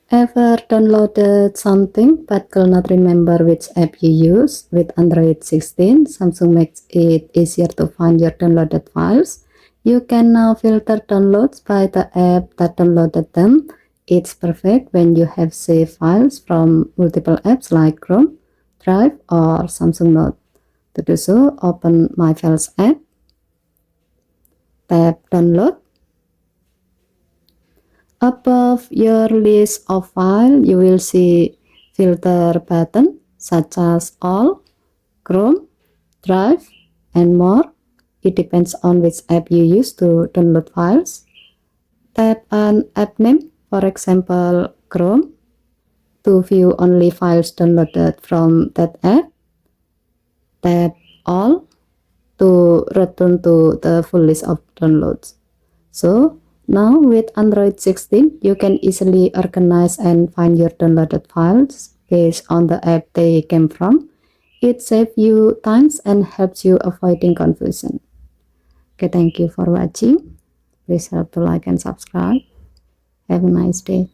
Ever downloaded something but could not remember which app you use? With Android 16, Samsung makes it easier to find your downloaded files. You can now filter downloads by the app that downloaded them. It's perfect when you have saved files from multiple apps like Chrome, Drive, or Samsung Note. To do so, open My Files app, tap Download. Above your list of files, you will see filter button such as All, Chrome, Drive, and more. It depends on which app you use to download files. Tap an app name, for example, Chrome, to view only files downloaded from that app. Tap All to return to the full list of downloads. So, now with Android 16, you can easily organize and find your downloaded files based on the app they came from. It saves you times and helps you avoiding confusion. Okay, thank you for watching. Please help to like and subscribe. Have a nice day.